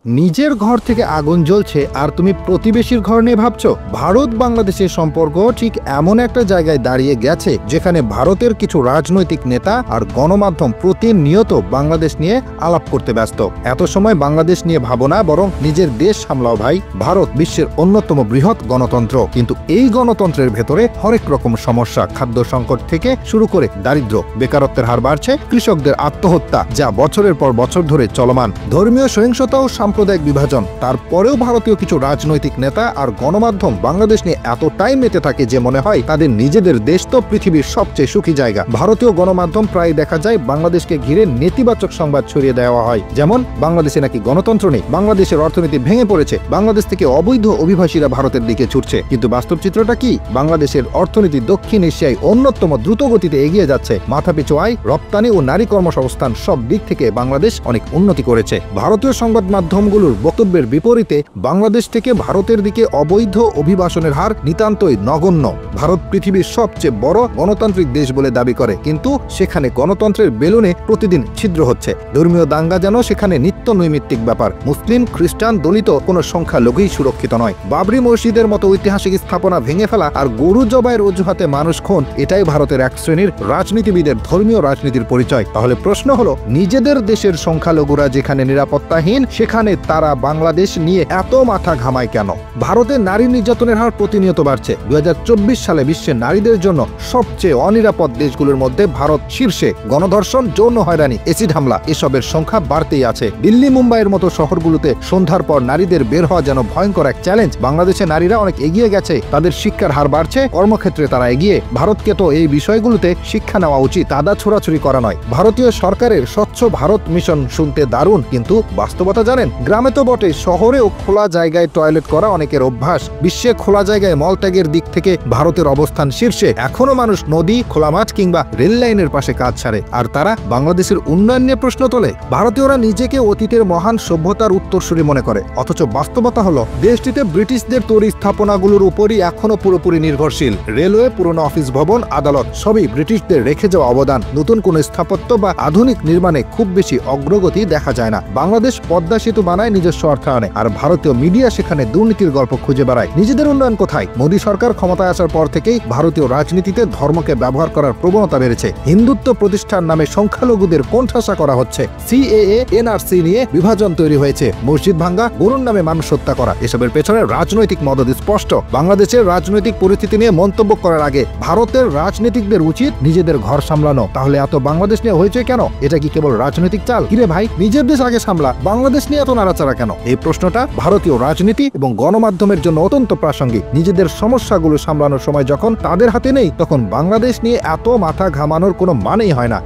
নিজের ঘর থেকে আগুন জ্বলছে আর তুমি প্রতিবেশীর ঘর নিয়ে ভাবছো। ভারত বাংলাদেশের সম্পর্ক ঠিক এমন একটা জায়গায় দাঁড়িয়ে গেছে যেখানে ভারতের কিছু রাজনৈতিক নেতা আর গণমাধ্যম প্রতিনিয়ত বাংলাদেশ নিয়ে আলাপ করতে ব্যস্ত। এত সময় বাংলাদেশ নিয়ে ভাবো না, বরং নিজের দেশ সামলাও ভাই। ভারত বিশ্বের অন্যতম বৃহৎ গণতন্ত্র, কিন্তু এই গণতন্ত্রের ভেতরে হরেক রকম সমস্যা, খাদ্য সংকট থেকে শুরু করে দারিদ্র, বেকারত্বের হার বাড়ছে, কৃষকদের আত্মহত্যা যা বছরের পর বছর ধরে চলমান, ধর্মীয় সহিংসতাও সাম্প্রদায়িক বিভাজন। তারপরেও ভারতীয় কিছু রাজনৈতিক নেতা আর গণমাধ্যম বাংলাদেশ নিয়ে এতটাই মেতে থাকে যে মনে হয় তাদের নিজেদের দেশ তো পৃথিবীর সবচেয়ে সুখী জায়গা। ভারতীয় গণমাধ্যম প্রায় দেখা যায় বাংলাদেশকে ঘিরে নেতিবাচক সংবাদ ছড়িয়ে দেওয়া হয়, যেমন বাংলাদেশে নাকি গণতন্ত্র নেই, বাংলাদেশের অর্থনীতি ভেঙে পড়েছে, বাংলাদেশ থেকে অবৈধ অভিবাসীরা ভারতের দিকে ছুটছে। কিন্তু বাস্তব চিত্রটা কি? বাংলাদেশের অর্থনীতি দক্ষিণ এশিয়ায় অন্যতম দ্রুত গতিতে এগিয়ে যাচ্ছে। মাথাপিছু আয়, রপ্তানি ও নারী কর্মসংস্থান সব দিক থেকে বাংলাদেশ অনেক উন্নতি করেছে। ভারতীয় সংবাদ মাধ্যমগুলোর বক্তব্যের বিপরীতে বাংলাদেশ থেকে ভারতের দিকে অবৈধ অভিবাসনের হার নিতান্তই নগণ্য। ভারত পৃথিবীর সবচেয়ে বড় গণতান্ত্রিক দেশ বলে দাবি করে, কিন্তু সেখানে গণতন্ত্রের বেলুনে প্রতিদিন ছিদ্র হচ্ছে। ধর্মীয় দাঙ্গা যেন সেখানে নিত্য নৈমিত্তিক ব্যাপার। মুসলিম, খ্রিস্টান, দলিত কোনো সংখ্যালঘুই সুরক্ষিত নয়। বাবরি মসজিদের মতো ঐতিহাসিক স্থাপনা ভেঙে ফেলা আর গরু জবাইয়ের অজুহাতে মানুষ খুন, এটাই ভারতের এক শ্রেণীর রাজনীতিবিদের ধর্মীয় রাজনীতির পরিচয়। তাহলে প্রশ্ন হলো, নিজেদের দেশের সংখ্যালঘুরা যেখানে নিরাপত্তাহীন, সেখানে তারা বাংলাদেশ নিয়ে এত মাথা ঘামায় কেন? ভারতে নারী নির্যাতনের হার প্রতিনিয়ত বাড়ছে। 2024 সালে বিশ্বের নারীদের জন্য সবচেয়ে অনিরাপদ দেশগুলোর মধ্যে ভারত শীর্ষে। গণধর্ষণ, যৌন হয়রানি, এসিড হামলা এসবের সংখ্যা বাড়তেই আছে। দিল্লি, মুম্বাইয়ের মতো শহরগুলোতে সন্ধ্যার পর নারীদের বের হওয়া যেন ভয়ঙ্কর এক চ্যালেঞ্জ। বাংলাদেশে নারীরা অনেক এগিয়ে গেছে, তাদের শিক্ষার হার বাড়ছে, কর্মক্ষেত্রে তারা এগিয়ে। ভারতকে তো এই বিষয়গুলোতে শিক্ষা নেওয়া উচিত, আদা ছোড়াছুরি করা নয়। ভারতীয় সরকারের স্বচ্ছ ভারত মিশন শুনতে দারুণ, কিন্তু বাস্তবতা জানেন? গ্রামে তো বটে, শহরেও খোলা জায়গায় টয়লেট করা অনেকের অভ্যাস। বিশ্বে খোলা জায়গায় মলত্যাগের দিক থেকে ভারতের অবস্থান শীর্ষে। এখনো মানুষ নদী, খোলা মাঠ কিংবা রেল লাইনের পাশে কাজ ছাড়ে, আর তারা বাংলাদেশের উন্নয়ন নিয়ে প্রশ্ন তোলে। ভারতীয়রা নিজেকে অতীতের মহান সভ্যতার উত্তরসূরি মনে করে, অথচ বাস্তবতা হলো দেশটিতে ব্রিটিশদের তৈরি স্থাপনাগুলোর উপরই এখনো পুরোপুরি নির্ভরশীল। রেলওয়ে, পুরনো অফিস ভবন, আদালত সবই ব্রিটিশদের রেখে যাওয়া অবদান। নতুন কোনো স্থাপত্য বা আধুনিক নির্মাণে খুব বেশি অগ্রগতি দেখা যায় না। বাংলাদেশ পদ্মা সেতু বানায় নিজস্ব অর্থায়নে, আর ভারতীয় মিডিয়া সেখানে দুর্নীতির গল্প খুঁজে বেড়ায়। নিজেদের উন্নয়ন কোথায়? মোদী সরকার ক্ষমতায় আসার পর থেকেই ভারতীয় রাজনীতিতে ধর্মকে ব্যবহার করার প্রবণতা বেড়েছে। হিন্দুত্ব প্রতিষ্ঠার নামে সংখ্যালঘুদের কোণঠাসা করা হচ্ছে। সিএএ, এনআরসি নিয়ে বিভাজন তৈরি হয়েছে। মসজিদ ভাঙ্গা, গরুর নামে মানুষ হত্যা করা, এসবের পেছনে রাজনৈতিক মদদ স্পষ্ট। বাংলাদেশের রাজনৈতিক পরিস্থিতি নিয়ে মন্তব্য করার আগে ভারতের রাজনীতিকদের উচিত নিজেদের ঘর সামলানো। তাহলে এত বাংলাদেশ নিয়ে হয়েছে কেন? এটা কি কেবল রাজনৈতিক চাল? কিরে ভাই, নিজের দেশ আগে সামলা, বাংলাদেশ নিয়ে এত নাড়াচাড়া কেন? এই প্রশ্নটা ভারতীয় রাজনীতি এবং গণমাধ্যমের জন্য অত্যন্ত প্রাসঙ্গিক। নিজেদের সমস্যাগুলো সামলানোর সময় যখন তাদের হাতে নেই, তখন বাংলাদেশ নিয়ে এত মাথা ঘামানোর কোনো মানেই হয় না।